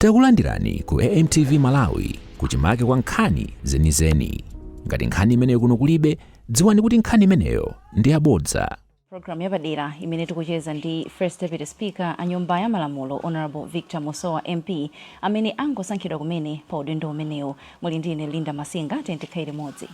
Takulandirani ku AMTV Malawi kuchimake kwa nkhani zenizeni. Ngati nkhani imeneyo kuno kulibe, dziwani kuti nkhani imeneyo ndi yabodza. Program yapadera imene tikucheza ndi First Deputy Speaker a nyumba ya malamulo Honorable Victor Musowa MP amene angosankhidwa kumene pa udindo umenewo. Muli ndine Linda Masinga tentikhayi limodzi.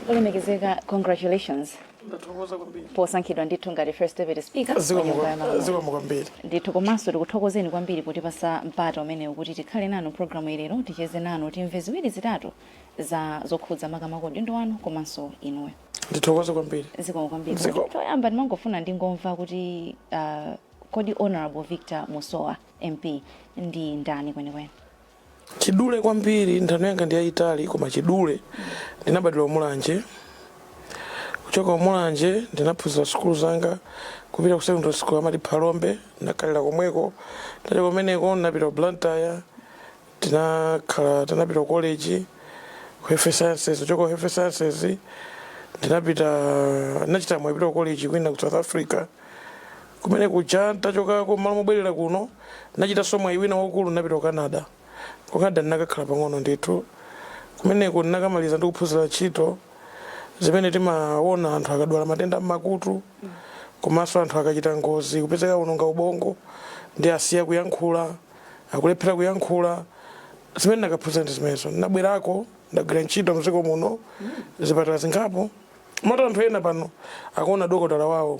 Olemekezeka, congratulations. Ndathokoza kwambiri. Posankhidwa ndithu ngati First Deputy Speaker a nyumba ya malamulo. Zikomo kwambiri. Ndithu komanso tikuthokozeni kwambiri potipasa mpata umenewu kuti tikhale nanu programu ilero ticheze nanu timve ziwiri zitatu za zokhudza makamaka udindo wanu komanso inuwe. Ndithokoza kwambiri. Zikomo kwambiri. Toyamba ndimangofuna ndingomva kuti kodi Honorable Victor Musowa MP ndi ndani kwenikweni? Chidule kwambiri, nthano yanga ndi yayitali koma chidule ndinabadwira Mulanje. Kuchoka Mulanje ndinaphunzira sukulu zanga kupita ku secondary school amati Phalombe, ndakalira komweko. Tacho kumeneko ndinapita ku Blantyre, tinapita college ku Health Sciences. Kuchoka ku Health Sciences ndinachita mwapita college kwina ku South Africa. Kumene kuja tachokako malo mobwerera kuno ndachita somwa iwina wakulu ndinapita ku Canada. Ku Canada ndinakakhala pang'ono ndithu. Kumeneko ndinakamaliza ndikuphunzira ntchito zimene timaona anthu akadwala matenda m'makutu komanso anthu akachita ngozi kupezeka unonga ubongo ndi asiya kuyankhula, akulephera kuyankhula. Zimene ndakaphunzira ndi zimenezo. Ndinabwerako ndagwira ntchito mdziko muno zipatala zingapo. Mota anthu ena pano akuona dokotala wawo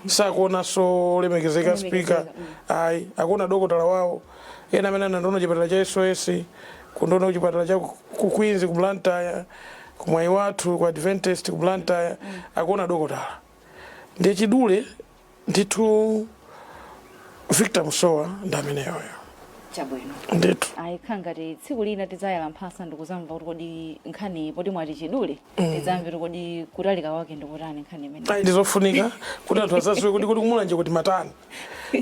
sakuonanso olemekezeka speaker. Ayi, akuona dokotala wawo. Ena amene anandiona chipatala cha SOS, kundiona chipatala cha ku Queens ku Blantyre, kumwayi wathu ku Adventist ku Blantyre, akuona dokotala. Ndiye chidule ndithu Victor Musowa ndameneyoyo. Chabwino. Ndithu. Ayikhala ngati tsiku lina tidzayala mphasa ndikuzamva kuti kodi nkhani poti mwati chidule tidzamve kuti kodi kutalika kwake ndikutani nkhani imene. Ayi ndizofunika kuti anthu asaziwe kuti Mulanje kuti matani.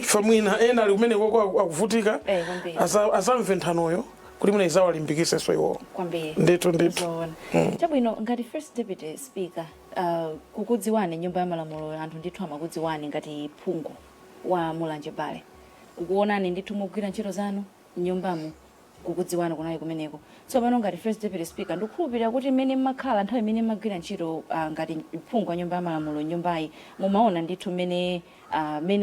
Famwina ena ali kumene koko akuvutika. Asamve nthanoyo kuti mwina izawalimbikise so iwo. Kwambiri. Ndithu. Chabwino ngati First Deputy Speaker kukudziwani nyumba ya malamulo anthu ndithu amakudziwani ngati phungu wa Mulanje Bale. Kukuonani ndithu mugwira ntchito zanu nyumbamo kukudziwani kunayi kumeneko. Tsopano ngati First Deputy Speaker ndikukhulupirira kuti mmene mmakhala nthawi imene magwira ntchito ngati phungu wa nyumba ya malamulo nyumbayi mumaona ndithu mmene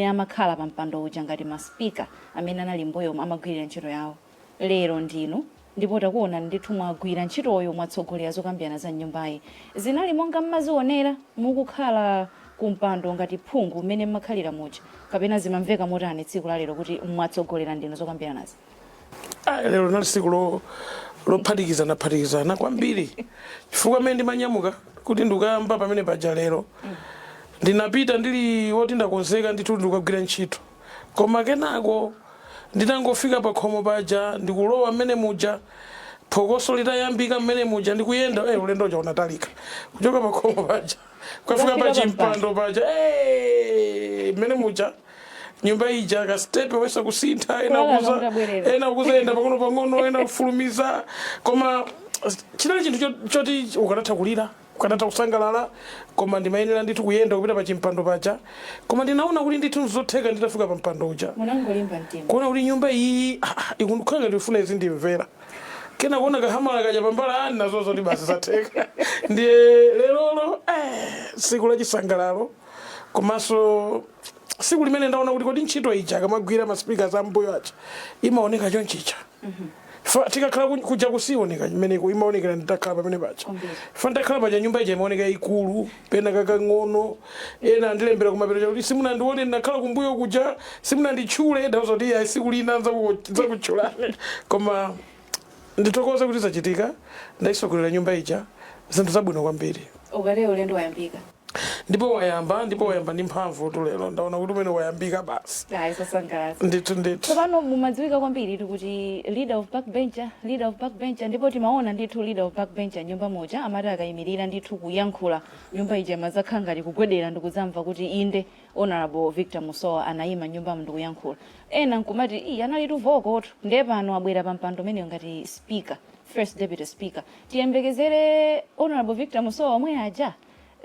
amakhala pa mpando uja ngati ma speaker amene anali mboyo amagwirira ntchito yawo. Lero ndinu ndipo takuona ndithu mwagwira ntchitoyo mwatsogolera zokambirana za nyumbayi. Zinali monga mmazionera mukukhala kumpando ngati phungu mmene mmakhalira muja kapena zimamveka motani tsiku la lero kuti mwatsogolera ndinu zokambiranazi? Lero nali tsiku lophatikizana kwambiri. Chifukwa mmene ndimanyamuka kuti ndikuyamba pamene paja lero. Ndinapita ndili woti ndakonzeka ndithu ndikugwira ntchito. Koma kenako ndinangofika pa khomo paja ndikulowa mmene muja phokoso litayambika mmene muja ndikuyenda ulendo uja unatalika. Kuchoka pa khomo paja kwafika pa chimpando paja mmene muja nyumba ija ka step wesa kusintha ena kuzenda pang'ono ena kufulumiza. Koma chinali chinthu choti ukanatha kulira ukanatha kusangalala koma ndimayenera ndithu kuyenda kupita pa chimpando paja. Koma ndinaona kuti ndithu zotheka nditafika pa mpando uja Munangolimba mtima kuona kuti nyumba iyi ikundikhala ndifuna izi ndimvera. Kena kuona kahamala kaja pambala nazo zoti basi zatheka. Ndiye lero siku la chisangalalo komanso siku limene ndaona kuti kodi ntchito ija akamagwira ma speakers ambuyo acha imaoneka chonchicha. Tikakhala kuja kusioneka imene imaonekera nditakhala pamene pacha. Ndakhala paja nyumba ija imaoneka ikulu pena kakang'ono. Ena ndilembera kumapeto kuti simunandione ndakhala kumbuyo kuja simunanditchule ndazo kuti siku lina zakutchulani. Koma nditokoza kuti zachitika ndaisokolera nyumba ija zinthu zabwino kwambiri. Ukale ulendo wayambika. Ndipo wayamba ndi mphamvu tulero ndaona kuti umene wayambika basi. Sasangalatsa. Ndithu. Tsopano mumadziwika kwambiri kuti leader of backbencher ndipo timaona ndithu leader of backbencher nyumba moja amati akayimirira ndithu kuyankhula nyumba ija mazakhala ngati kugwedera ndikuzamva kuti inde Honorable Victor Musowa anayima nyumba ndikuyankhula. Ena nkumati anali tuvokoto ndiye pano abwera pa mpando umeneyo ngati speaker, First Deputy Speaker. Tiyembekezere Honorable Victor Musowa omwe aja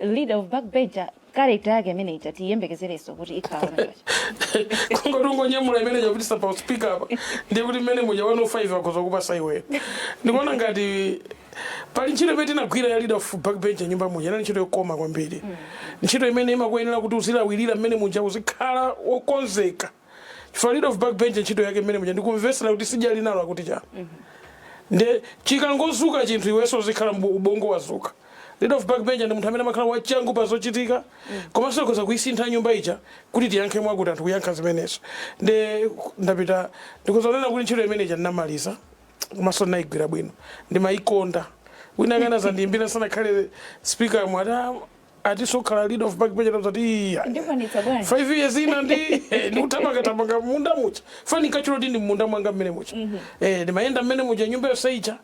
leader of backbencher character yake amene ita tiyembekezereso kuti ikhala machocha kungotungo nyamula imene yakutisa pa speaker apa ndiye kuti mmene muja 105 akoza kupasa iwe ndikuona ngati pali ntchito imene tinagwira ya leader of backbench nyumba muja inali ntchito yokoma kwambiri ntchito imene imakuyenera kuti uzilawirira mmene muja uzikhala wokonzeka chifukwa leader of backbench ntchito yake mmene muja ndikumvesera kuti sija linalo akuti cha nde chikangozuka chinthu iwenso uzikhala ubongo wazuka leader of backbench ndi munthu amene amakhala wachangu pa zochitika komanso akoza kuyisintha nyumba ija kuti tiyankhe mwakuti anthu kuyankha zimenezo nde ndapita ndikuzonena kuti ntchito imene ija ndinamaliza komanso ndinayigwira bwino ndimayikonda wina kana zandiyimbira sanakhale speaker mwata atisokhala leader of backbench tamzati ndikwanitsa bwana 5 years ina ndikutamanga munda mucha fani kachulo ndi munda mwanga mmene mucha ndimayenda mmene mucha nyumba yosaicha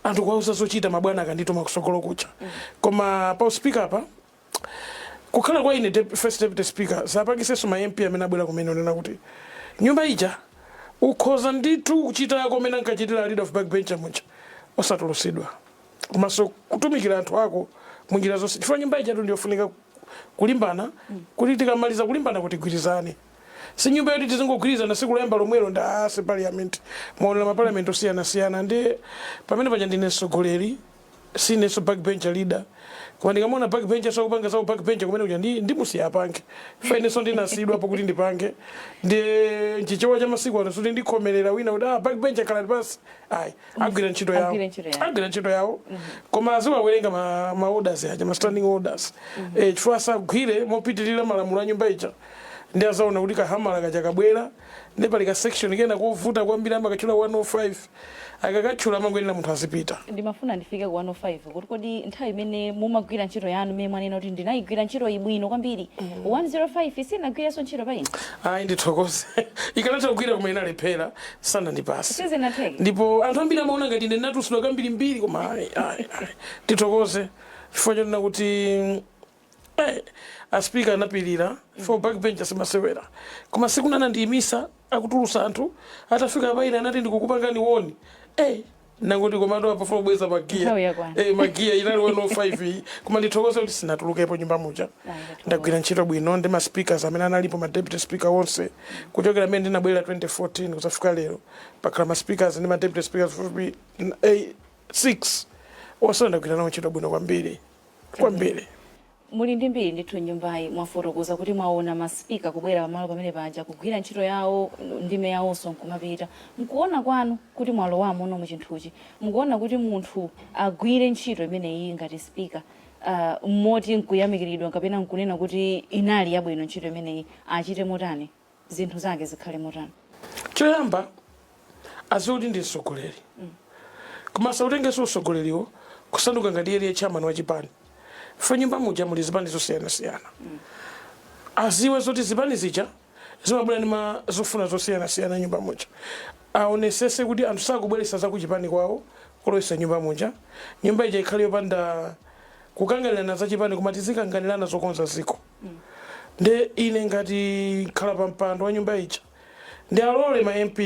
anthu kwauza zochita mabwana akanditoma kusogolo kucha koma pa speaker apa kukhala kwa ine first deputy speaker zapakiseso ma MP amene abwera kumene onena kuti nyumba ija ukhoza ndithu kuchita yako amene ankachitira leader of backbench mucha osatulusidwa komanso kutumikira anthu ako munjira zonse chifukwa nyumba ija ndiyofunika kulimbana kuti tikamaliza kulimbana kuti gwirizane si nyumba yoti tizingogwirizana siku loyamba lomwelo ndase parliament maonera maparliament osiyana ndi pamene paja ndine mtsogoleri sinenso backbench leader koma ndikamona backbench sakupanga zawo backbench kumene kuja ndimusiya apange fainenso ndinasidwa pakuti ndipange ndi chichewa cha masiku ano suti ndikhomerera wina kuti backbench akhala pasi ayi agwira ntchito yawo koma aziwawerenga ma orders aja ma standing orders chifukwa asagwire mopitirira malamulo a nyumba ija ndi azaona kuti kahamala kachakabwera ndi pali ka section kena kovuta kwambiri amakachula 105 akakachula amangwenera munthu azipita ndimafuna ndifike ku 105 kuti kodi nthawi imene mumagwira ntchito yanu mmene mwanena kuti ndinayigwira ntchito ibwino kwambiri 105 sinagwiranso ntchito pa ine ayi ndithokoze ikanatha kugwira koma inalephera sanandipase sizinatheke ndipo anthu ambiri amaona ngati ine ndinatusula kambirimbiri koma ayi ndithokoze chifukwa chonena kuti a speaker anapilira for backbench asimasewera koma siku nana ndiyimisa akutulusa anthu atafika paine anati ndikukupangani woni nangoti komando apafuna kubweza magiya magiya inali 105 koma ndithokoze kuti sinatulukepo nyumba muja ndagwira ntchito bwino ndi ma speakers amene analipo ma deputy speaker onse kuchokera mmene ndinabwera 2014 kusafika lero pakhala ma speakers ndi ma deputy speakers 6 onse ndagwira nawo ntchito bwino kwambiri muli ndi mbiri ndithu nyumbayi mwafotokoza kuti mwaona maspika kubwera pamalo pamene paja kugwira ntchito yawo ndime yawonso nkumapita mkuona kwanu kuti mwalowamo uno muchinthuchi mukuona kuti munthu agwire ntchito imeneyi ngati speaker mmoti nkuyamikiridwa kapena nkunena kuti inali yabwino ntchito imeneyi achite motani zinthu zake zikhale motani choyamba aziuti ndi mtsogoleri koma sautengenso usogoleriwo kusanduka ngati iye chairman wa chipani nyumba muja muli zipani zosiyana aziwe zoti zipani zija zimabwera ndi zofuna zosiyana nyumba muja aonesese kuti anthu sakubweretsa zakuchipani kwawo kulowetsa nyumba muja nyumba ija ikhale yopanda kukangalirana za chipani koma tizikangalirana zokonza ziko nde ine ngati khala pa mpando wa nyumba ija ndi alole ma MP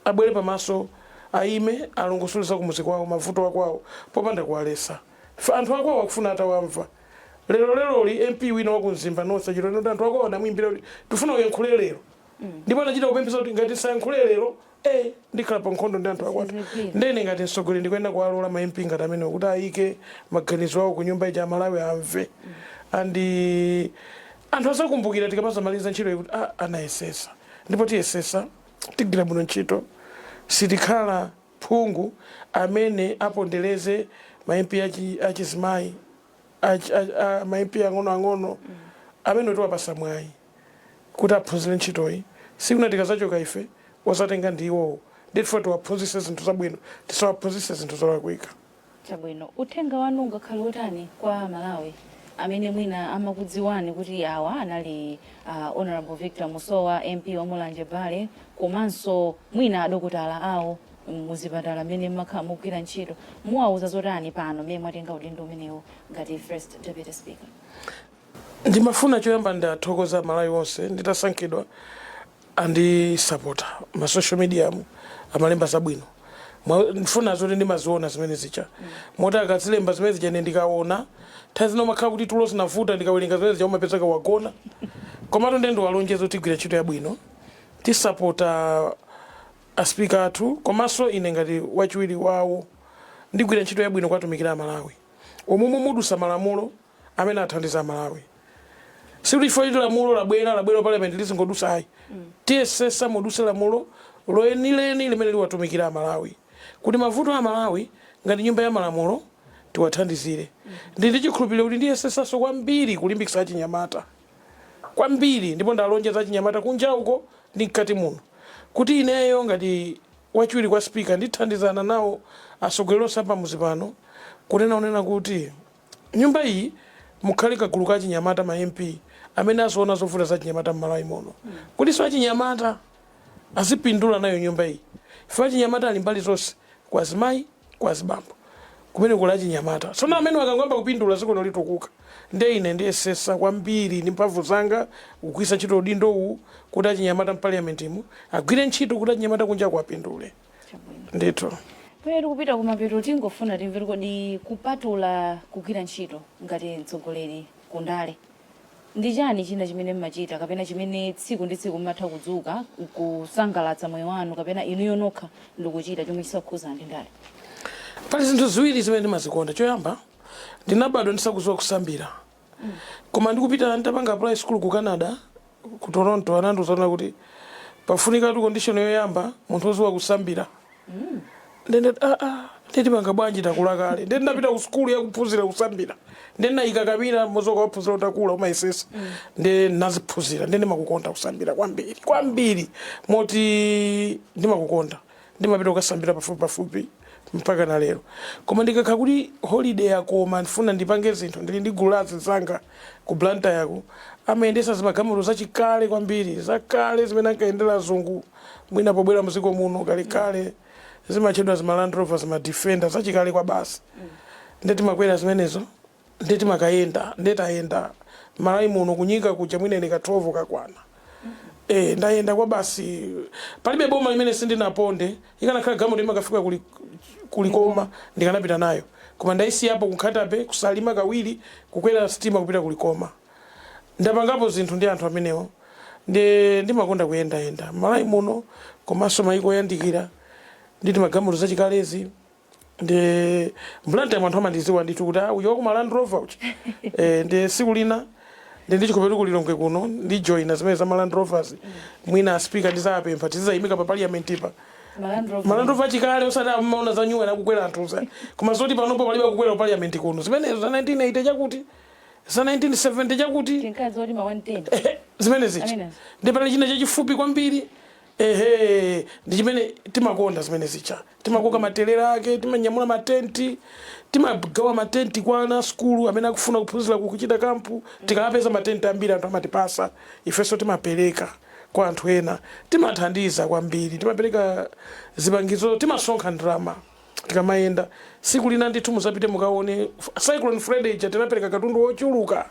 abwere pamaso aime alongosole zakumuzi kwawo mavuto akwawo popanda kuwalesa anthu akwawo wakufuna atawamva lero MP wina wakumzimba nonse chito ndi anthu akwawo adamwimbira kuti tifuna uyankhule lero ndipo anachita kupempha kuti ngati sayankhule lero ndikhala pa nkhondo ndi anthu akwatu ndene ngati mtsogoleri ndikuyenda kuwalola ma MP ngati amene kuti ayike maganizo awo ku nyumba ija Malawi amve andi anthu asakumbukira tikamazamaliza ntchito kuti anayesesa ndipo tiyesesa tigwira bwino ntchito sitikhala phungu amene apondereze ma MP achizimayi ma MP ang'ono amene tiwapasa mwayi kuti aphunzire ntchitoyi sikunati tikazachoka ife osatenga ndi iwowo ndithu tiwaphunzitse zinthu zabwino tisawaphunzitse zinthu zolakwika chabwino uthenga wanu ungakhale utani kwa Malawi amene mwina amakudziwani kuti awa anali Honorable Victor Musowa MP wa Mulanje Bale komanso mwina adokotala awo muzipatala amene mmakhala mugwira ntchito muwauza zotani pano mmene mwatenga udindo umenewo ngati first deputy speaker ndimafuna choyamba ndathokoza Malawi wonse nditasankhidwa andi supporta ma social media amalemba zabwino mfuna zoti ndimaziona zimene zicha moti akazilemba zimene zicha ine ndikaona nthawi zina umakhala kuti tulo zinavuta ndikawerenga zimene zicha umapezeka wagona komatu ndendo walonjezo tigwira ntchito yabwino tisapota aspika athu komanso ine ngati wachiwiri wawo ndigwira ntchito yabwino kwatumikira Malawi omwe mudusa malamulo amene athandiza Malawi sikuti ifo iti lamulo labwera parliament lizingodusa ayi tiyesesa mudusa lamulo loyenileni limene liwatumikira Malawi kuti mavuto a Malawi ngati nyumba ya malamulo tiwathandizire ndi chikhulupiriro kuti ndiyesesaso kwambiri kulimbikitsa achinyamata kwambiri ndipo ndalonjeza achinyamata kunja uko ndi mkati muno kuti ineyo ngati wachiwiri kwa speaker ndithandizana nawo asogolero sapa muzipano kunena kuti nyumba iyi mukhale kagulu ka achinyamata ma MP amene azoona zovuta za achinyamata m'Malawi muno kuti so achinyamata azipindula nayo nyumba iyi ife achinyamata ali mbali zonse kwa zimayi kwa zibambo kumene kula achinyamata sona amene wakangomba kupindula zikono litukuka nde ine ndiyesesa kwambiri ndi mphamvu zanga kugwisa ntchito udindo uwu kuti achinyamata m'parliament mu agwire ntchito kuti achinyamata kunja kuwapindule ndithu pere kupita kumapeto tingofuna timvere kodi kupatula kugwira ntchito ngati mtsogoleri kundale ndi chani china chimene mmachita kapena chimene tsiku ndi tsiku mmatha kudzuka kusangalatsa moyo wanu kapena inuyo nokha ndikuchita chomwe chisakhuza ndi ndale pali zinthu ziwiri zimene ndimazikonda choyamba ndinabadwa ndisakuziwa kusambira koma ndikupita ndapanga apply school ku Canada ku Toronto anandiuza kuti pafunika tu condition yoyamba munthu oziwa kusambira ndende ndeti panga bwanji takula kale ndende ndapita ku school ya kuphunzira kusambira ndende nayika kamira mozoka waphunzira utakula umayesesa ndende naziphunzira ndende makukonda kusambira kwambiri moti ndimakukonda ndimapita kukasambira pafupi mpaka na lero koma ndikakha kuti holiday yakoma ndifuna ndipange zinthu ndili ndi gulazi zanga ku blanta yako amayendesa zimagamiro zachikale kwambiri zakale zimene ankaendera azungu mwina pobwera muziko muno kale zimachedwa zima Land Rover zima Defender zachikale kwa basi ndeti makwera zimenezo ndeti makayenda ndetayenda Malawi muno kunyika kuja mwina ine ka 12 kakwana ndayenda kwa basi palibe boma limene sindinaponde ikanakhala gamoto limakafika kulikoma ndikanapita nayo koma ndaisi hapo kukhatabe kusalima kawiri kukwera stima kupita kulikoma ndapangapo zinthu ndi anthu amenewo ndimakonda kuyenda Malawi muno komanso mayiko yandikira nditi magamoto zachikalezi ndi mblanta ya anthu amandiziwa ndithu kuti uyo ku Land Rover uchi ndi siku lina ndichikopetu kulilongwe kuno ndi join zimene za Land Rovers mwina speaker ndizapempha tizayimika pa parliament pa Land Rover achikale osati amaona za nyuwa nakukwera anthu za koma zoti panopo palibe kukwera parliament kuno zimenezo za 1980 chakuti za 1970 chakuti tinkazi oti ma 110 zimene zichi ndi pali china chachifupi kwambiri ndi chimene timakonda zimene zicha timakoka matelera ake timanyamula matenti timagawa matenti kwa ana skulu amene akufuna kuphunzira kuchita kampu tikapeza matenti ambiri anthu amatipasa ifenso timapereka kwa anthu ena timathandiza kwambiri timapereka zipangizo timasonkha ndalama tikamayenda siku lina ndithu muzapite mukaone Cyclone Friday tinapereka katundu wochuluka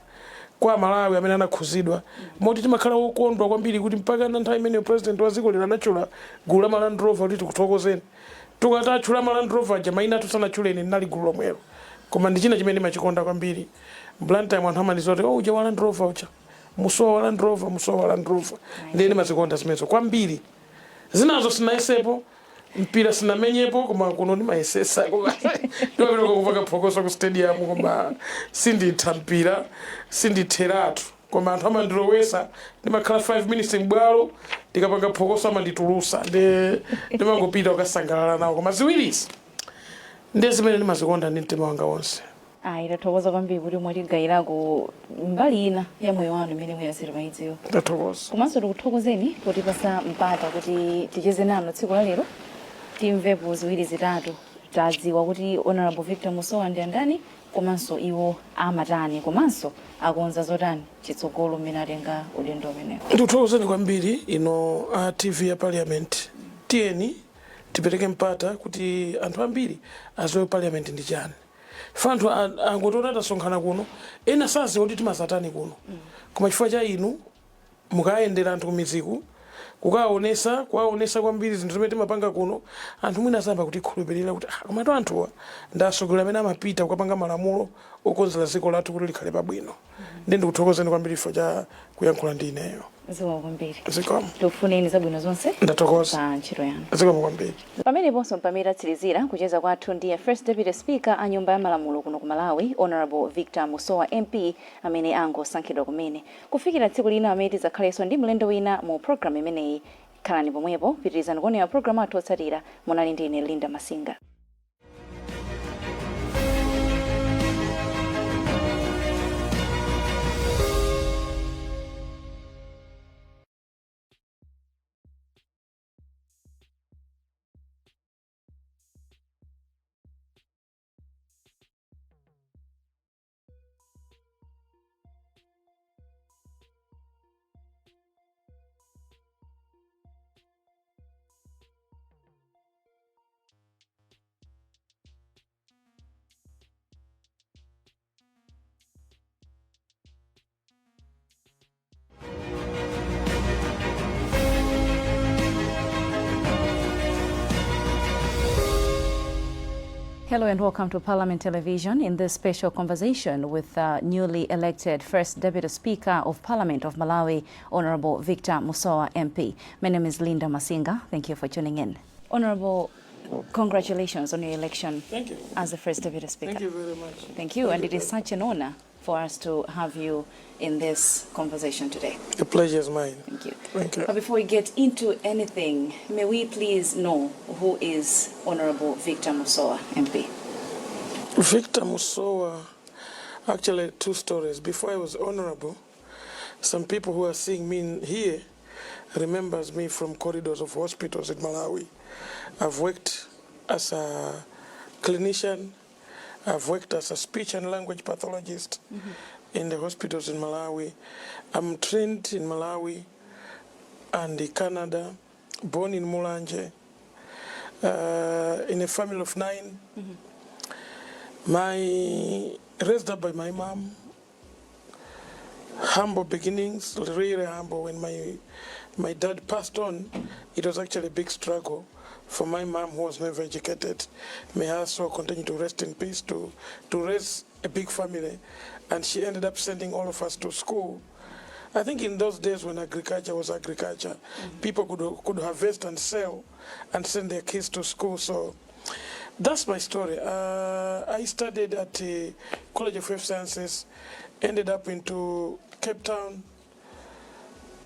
kwa Malawi amene anakhuzidwa moti timakhala wokondwa kwambiri kuti mpaka nthawi imene president wa dziko lino anachula gulu la Land Rover kuti tikuthokozeni tukatachula Land Rover jamaina tusanachuleni nali gulu lomwelo koma ndi china chimene ndimachikonda kwambiri blanta ya anthu amalizoti uja wa Land Rover uja Musowa Land Rover ndine mazikonda zimezo kwambiri zinazo sinayesepo mpira sinamenyepo koma kuno ndimayesesa koma ndipapita kuvaka phokoso ku stadium koma sinditha mpira sinditheratu koma anthu amandilowesa ndimakhala 5 minutes mbwalo ndikapanga phokoso amanditulusa ndimangopita ukasangalala nawo koma ziwirisi ndi zimene ndimazikonda ndi mtima wanga wonse itathokoza kwambiri kuti mwatigayirako mbali ina ya moyo wanu imene muyasira maidziwo ndathokoza komanso tikuthokozeni potipasa mpata kuti ticheze nanu tsiku la lero timvepo ziwiri zitatu tadziwa kuti Honorable Victor Musowa ndi andani komanso iwo amatani komanso akonza zotani chitsogolo mmene atenga udindo umenewo ndikuthokozeni kwambiri ino TV ya parliament tiyeni tipereke mpata kuti anthu ambiri azowe parliament ndi chani fanthu angotona tasonkhana kuno ena sazi kuti timazatani kuno koma chifukwa cha inu mukayendera anthu kumiziku kukaonesa kwambiri zinthu zimene timapanga kuno anthu mwina asamba kutikhulupirira kuti komatu anthuwa ndasogoleri amene amapita kukapanga malamulo okonzera dziko lathu kuti likhale pabwino. Ndi ndikuthokozeni kwambiri chifukwa cha kuyankhula ndi ineyo. Zikomo kwambiri. Zikomo. Tikufuneni zabwino zonse. Ndathokoza. Pa ntchito yanu. Zikomo kwambiri. Pameneponso mpamira tsirizira kucheza kwathu ndiye First Deputy Speaker a Nyumba ya Malamulo kuno ku Malawi, Honorable Victor Musowa MP, amene angosankhidwa kumene. Kufikira tsiku lina amene tidzakhalenso ndi mlendo wina mu program imeneyi. Khalani pomwepo, pitirizani kuonera program athu otsatira. Munali ndi ine Linda Masinga. Hello and welcome to Parliament Television in this special conversation with newly elected First Deputy Speaker of Parliament of Malawi, Honorable Victor Musowa MP. My name is Linda Masinga. Thank you for tuning in. Honorable, congratulations on your election. Thank you. As the First Deputy Speaker. Thank you very much. Thank you, and it is such an honor for us to have you in this conversation today. The pleasure is mine. Thank you. Thank you. But before we get into anything, may we please know who is Honorable Victor Musowa MP? Victor Musowa, actually 2 stories. Before I was honorable, some people who are seeing me here remembers me from corridors of hospitals in Malawi. I've worked as a clinician. I've worked as a speech and language pathologist in the hospitals in Malawi. I'm trained in Malawi and in Canada, born in Mulanje, in a family of 9. Raised up by my mom, humble beginnings, really humble. When my dad passed on, it was actually a big struggle for my mom, who was never educated. May her soul continue to rest in peace, to raise a big family. And she ended up sending all of us to school. I think in those days when agriculture was agriculture, people could harvest and sell and send their kids to school. So that's my story. I studied at the College of Health Sciences, ended up into Cape Town.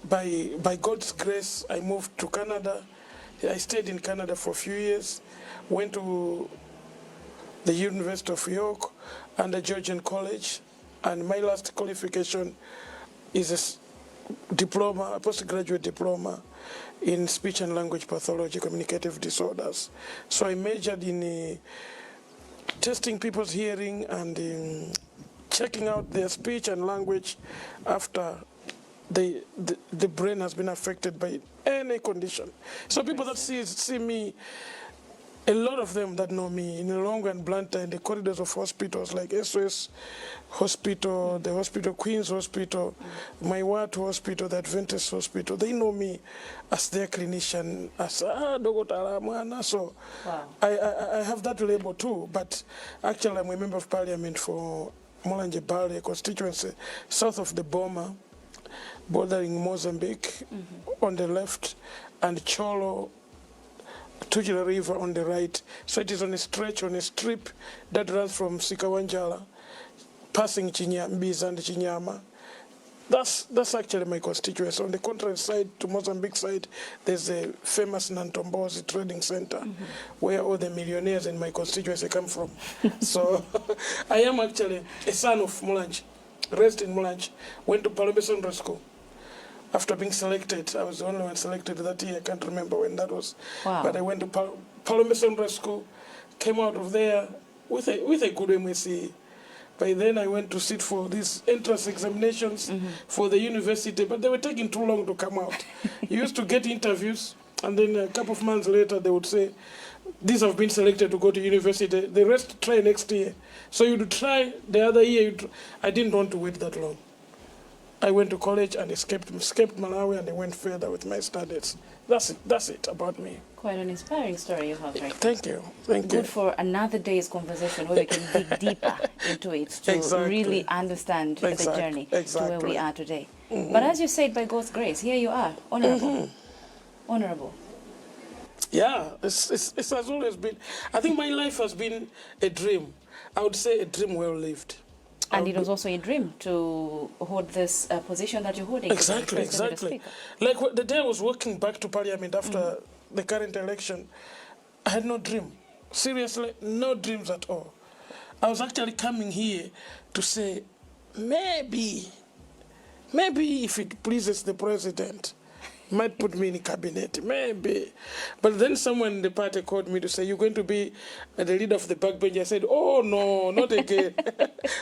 By God's grace, I moved to Canada. I stayed in Canada for a few years, went to the University of York and the Georgian College, and my last qualification is a diploma, a postgraduate diploma in speech and language pathology, communicative disorders. So I majored in testing people's hearing and in checking out their speech and language after the brain has been affected by any condition. So people that see me, a lot of them that know me in Long and Blantyre, in the corridors of hospitals like SOS Hospital, the hospital, Queen's Hospital, my Wat Hospital, the Adventist Hospital, they know me as their clinician, as so wow. I have that label too, but actually I'm a member of parliament for Mulanje Bale constituency, south of the Boma, bordering Mozambique on the left, and Cholo, Tujila River on the right. So it is on a stretch, on a strip that runs from Sikawanjala, passing Mbiza and Chinyama. That's actually my constituency. On the contrary side, to Mozambique side, there's a famous Nantombozi trading center where all the millionaires in my constituency come from. So I am actually a son of Mulanje, raised in Mulanje, went to Palombe Secondary School. After being selected, I was the only one selected that year. I can't remember when that was. Wow. But I went to Palombe Secondary School, came out of there with a good MSc. By then, I went to sit for these entrance examinations for the university, but they were taking too long to come out. You used to get interviews, and then a couple of months later, they would say, these have been selected to go to university. The rest try next year. So you'd try the other year. I didn't want to wait that long. I went to college and escaped Malawi, and I went further with my studies. That's it about me. Quite an inspiring story you have, right? Thank you. Thank you. Good for another day's conversation where we can dig deeper into it to really understand the journey to where we are today. But as you said, by God's grace, here you are, honorable. Honorable. Yeah, it has always been. I think my life has been a dream. I would say a dream well lived. And it was also a dream to hold this position that you're holding. Exactly. Like the day I was walking back to Parliament after the current election, I had no dream. Seriously, no dreams at all. I was actually coming here to say, maybe if it pleases the president, might put me in cabinet, maybe. But then someone in the party called me to say, you're going to be the leader of the backbench. I said, oh, no, not again.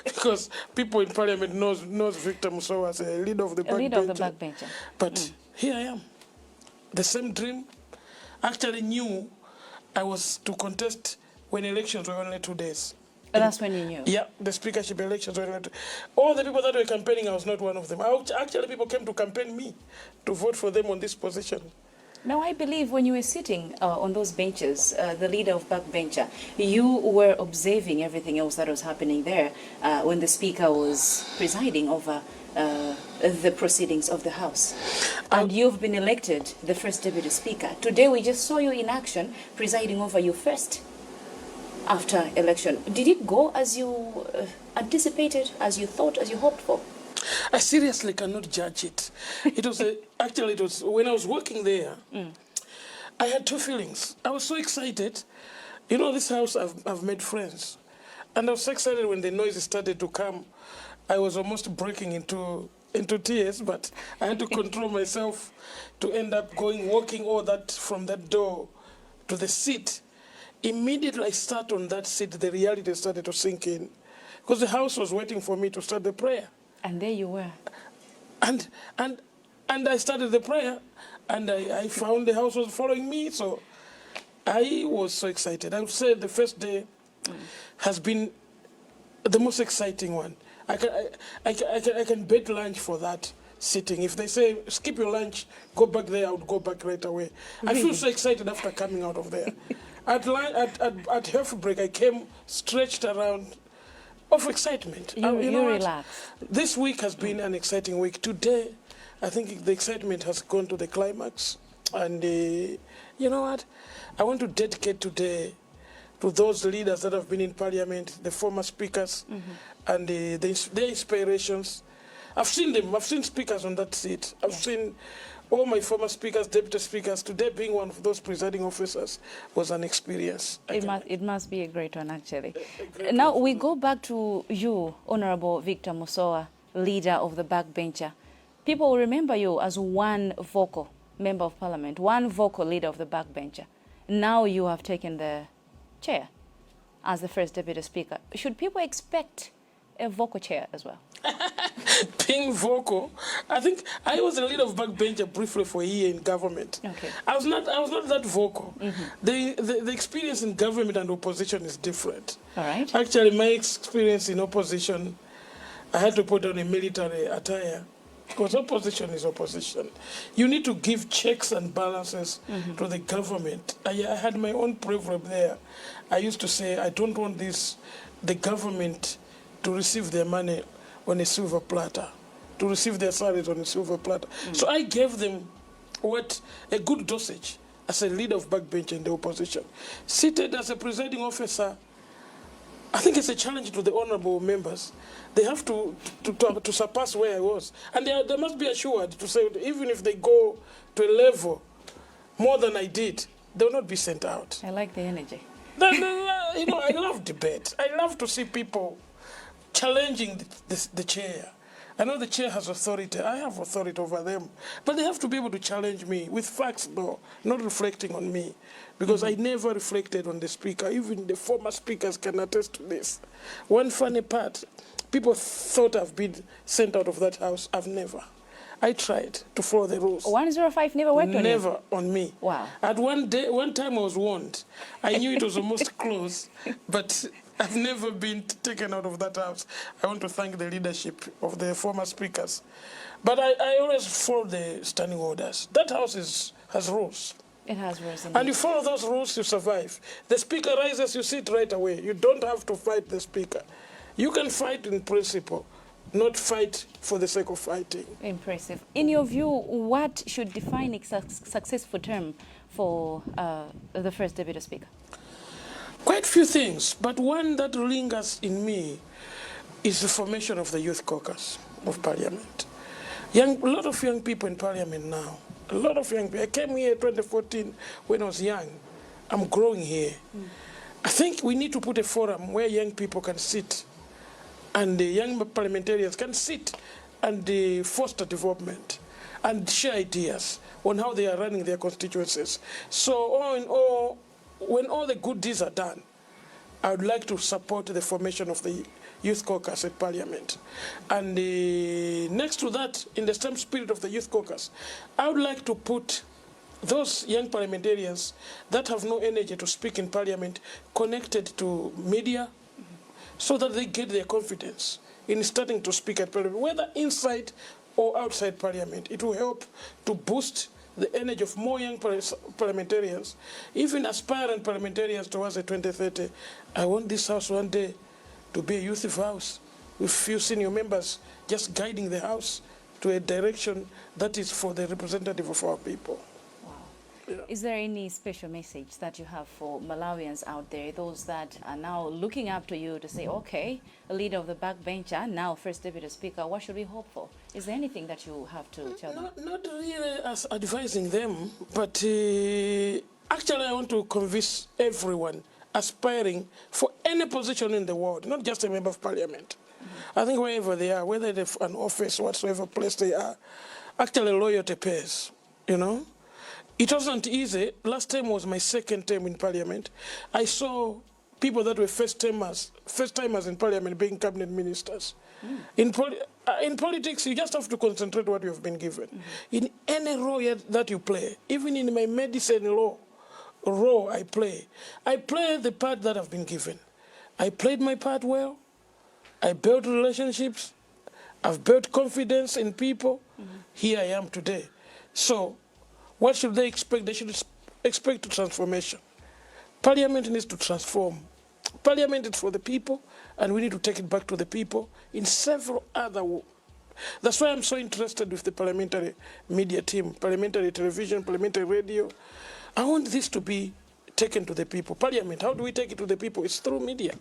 Because people in Parliament knows Victor Musowa as a leader of the backbench. Leader of the backbencher. But here I am. The same dream. Actually knew I was to contest when elections were only 2 days. That's when you knew? Yeah, the speakership elections were only 2 days. All the people that were campaigning, I was not one of them. Actually, people came to campaign me to vote for them on this position. Now, I believe when you were sitting on those benches, the leader of backbencher, you were observing everything else that was happening there when the speaker was presiding over the proceedings of the House. And you've been elected the first deputy speaker. Today, we just saw you in action, presiding over your first after election. Did it go as you anticipated, as you thought, as you hoped for? I seriously cannot judge it. It was actually, it was when I was working there, I had two feelings. I was so excited. You know, this house, I've made friends. And I was so excited when the noise started to come. I was almost breaking into tears, but I had to control myself to end up walking all that from that door to the seat. Immediately I sat on that seat, the reality started to sink in. Because the house was waiting for me to start the prayer. And there you were. And I started the prayer, and I found the house was following me, so I was so excited. I would say the first day has been the most exciting one. I can bet lunch for that sitting. If they say, skip your lunch, go back there, I would go back right away. Really? I feel so excited after coming out of there. At half break, I came stretched around of excitement. You relaxed. This week has been an exciting week. Today, I think the excitement has gone to the climax. And you know what? I want to dedicate today to those leaders that have been in Parliament, the former speakers, and their inspirations. I've seen them. I've seen speakers on that seat. I've seen all my former speakers, deputy speakers. Today, being one of those presiding officers was an experience. It must be a great one, actually. Now, we go back to you, Honorable Victor Musowa, leader of the backbencher. People will remember you as one vocal member of Parliament, one vocal leader of the backbencher. Now you have taken the chair as the first deputy speaker. Should people expect a vocal chair as well? Being vocal, I think I was a leader of backbencher briefly for a year in government. Okay. I was not that vocal. The experience in government and opposition is different. All right. Actually, my experience in opposition, I had to put on a military attire because opposition is opposition. You need to give checks and balances to the government. I had my own proverb there. I used to say, I don't want the government to receive their money on a silver platter, to receive their salaries on a silver platter. So I gave them a good dosage as a leader of backbench in the opposition. Seated as a presiding officer, I think it's a challenge to the honorable members. They have to surpass where I was. And they must be assured to say, even if they go to a level more than I did, they will not be sent out. I like the energy. You know, I love debate. I love to see people challenging the chair. I know the chair has authority. I have authority over them. But they have to be able to challenge me with facts, though, not reflecting on me. Because I never reflected on the speaker. Even the former speakers can attest to this. One funny part, people thought I've been sent out of that house. I've never. I tried to follow the rules. 105 never worked on you? Never on me. Wow. At one time I was warned. I knew it was almost close, but I've never been taken out of that house. I want to thank the leadership of the former speakers. But I always follow the standing orders. That house has rules. It has rules. And you follow those rules, you survive. The speaker rises, you sit right away. You don't have to fight the speaker. You can fight in principle, not fight for the sake of fighting. Impressive. In your view, what should define a successful term for the first Deputy Speaker? Quite few things, but one that lingers in me is the formation of the Youth Caucus of Parliament. A lot of young people in Parliament now. A lot of young people. I came here in 2014 when I was young. I'm growing here. I think we need to put a forum where young people can sit and the young parliamentarians can sit and foster development and share ideas on how they are running their constituencies. So all in all, when all the good deeds are done, I would like to support the formation of the Youth Caucus at Parliament. And next to that, in the same spirit of the Youth Caucus, I would like to put those young parliamentarians that have no energy to speak in Parliament connected to media so that they get their confidence in starting to speak at Parliament, whether inside or outside Parliament. It will help to boost the energy of more young parliamentarians, even aspiring parliamentarians towards the 2030. I want this house one day to be a youth house with few senior members just guiding the house to a direction that is for the representative of our people. Wow. Yeah. Is there any special message that you have for Malawians out there, those that are now looking up to you to say, okay, a leader of the backbencher, now First Deputy Speaker, what should we hope for? Is there anything that you have to tell them? Not really as advising them, but actually I want to convince everyone aspiring for any position in the world, not just a member of Parliament. I think wherever they are, whether they have an office, whatsoever place they are, actually loyalty pays, you know. It wasn't easy. Last time was my second term in Parliament. I saw people that were first-timers in Parliament being cabinet ministers. In politics, you just have to concentrate what you have been given. In any role that you play, even in my medicine law role I play the part that I've been given. I played my part well. I built relationships. I've built confidence in people. Here I am today. So what should they expect? They should expect transformation. Parliament needs to transform. Parliament is for the people, and we need to take it back to the people in several other ways. That's why I'm so interested with the parliamentary media team, parliamentary television, parliamentary radio. I want this to be taken to the people. Parliament, how do we take it to the people? It's through media.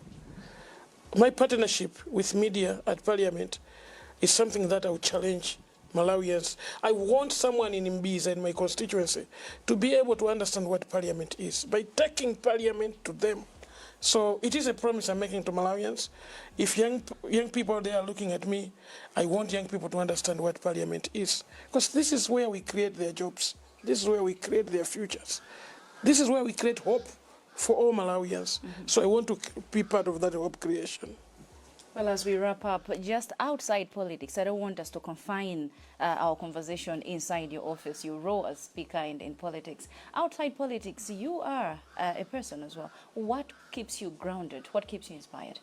My partnership with media at Parliament is something that I would challenge Malawians. I want someone in Mbiza, in my constituency, to be able to understand what Parliament is by taking Parliament to them. So it is a promise I'm making to Malawians. If young people there are looking at me, I want young people to understand what Parliament is. Because this is where we create their jobs. This is where we create their futures. This is where we create hope for all Malawians. So I want to be part of that hope creation. Well, as we wrap up, just outside politics, I don't want us to confine our conversation inside your office, your role as speaker in politics. Outside politics, you are a person as well. What keeps you grounded? What keeps you inspired?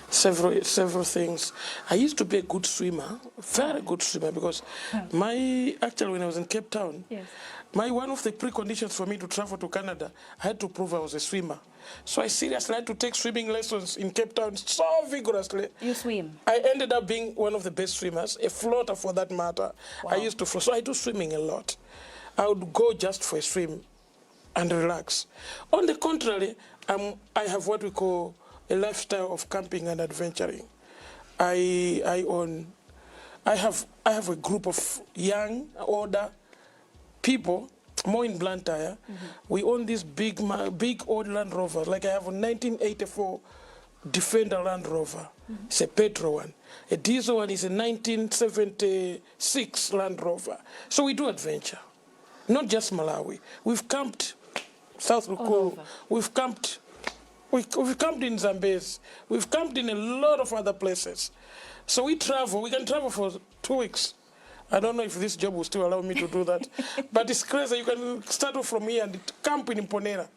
Several things. I used to be a good swimmer, very good swimmer, because actually when I was in Cape Town, one of the preconditions for me to travel to Canada, I had to prove I was a swimmer. So I seriously had to take swimming lessons in Cape Town so vigorously. You swim? I ended up being one of the best swimmers, a floater for that matter. Wow. I used to float, so I do swimming a lot. I would go just for a swim and relax. On the contrary, I have what we call a lifestyle of camping and adventuring. I have a group of young, older people, more in Blantyre. We own this big old Land Rover. Like I have a 1984 Defender Land Rover. It's a petrol one. A diesel one is a 1976 Land Rover. So we do adventure, not just Malawi. We've camped South Rukuru. We've camped in Zambezi. We've camped in a lot of other places. So we travel. We can travel for 2 weeks I don't know if this job will still allow me to do that. But it's crazy. You can start off from here and camp in Imponera.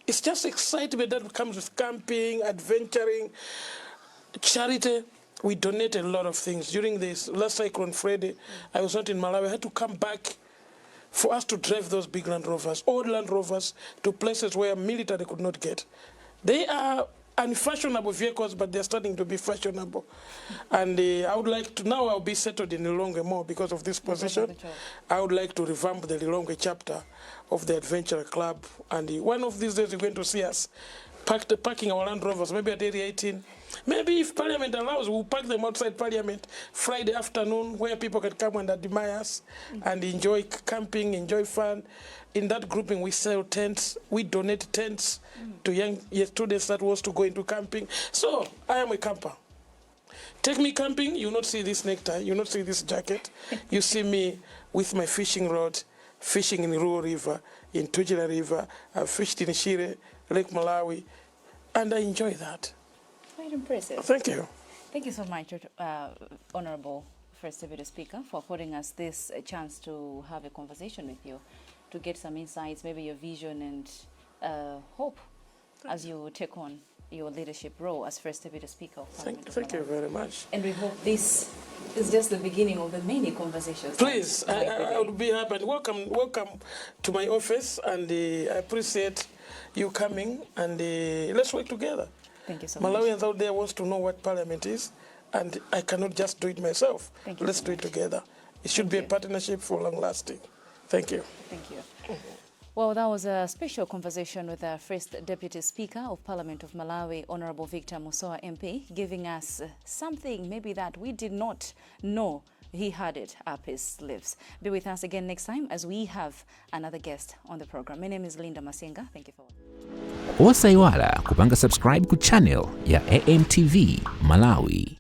It's just excitement that comes with camping, adventuring, charity. We donate a lot of things. During this last Cyclone Friday, I was not in Malawi. I had to come back for us to drive those big Land Rovers, old Land Rovers, to places where military could not get. They are unfashionable vehicles, but they're starting to be fashionable. And I would like to, now I'll be settled in Lilongwe more because of this position. I would like to revamp the Lilongwe chapter of the Adventure Club. And one of these days you're going to see us parking our Land Rovers, maybe at Area 18. Maybe if Parliament allows, we'll park them outside Parliament Friday afternoon where people can come and admire us and enjoy camping, enjoy fun. In that grouping, we sell tents. We donate tents to young students that wants to go into camping. So I am a camper. Take me camping, you'll not see this necktie, you'll not see this jacket. You see me with my fishing rod, fishing in Ruo River, in Tujila River. I've fished in Shire, Lake Malawi, and I enjoy that. Quite impressive. Thank you. Thank you so much, Honorable First Deputy Speaker, for affording us this chance to have a conversation with you, to get some insights, maybe your vision and hope as you take on your leadership role as First Deputy Speaker of Parliament. Thank you very much. And we hope this is just the beginning of the many conversations. Please, I would be happy. Welcome to my office, and I appreciate you coming, and let's work together. Thank you so much. Malawians out there wants to know what Parliament is, and I cannot just do it myself. Let's do it together. It should be a partnership for long lasting. Thank you. Thank you. Well, that was a special conversation with the First Deputy Speaker of Parliament of Malawi, Honorable Victor Musowa MP, giving us something maybe that we did not know he had it up his sleeves. Be with us again next time as we have another guest on the program. My name is Linda Masinga. Thank you for watching. Osaiwala kupanga subscribe ku channel ya AMTV Malawi.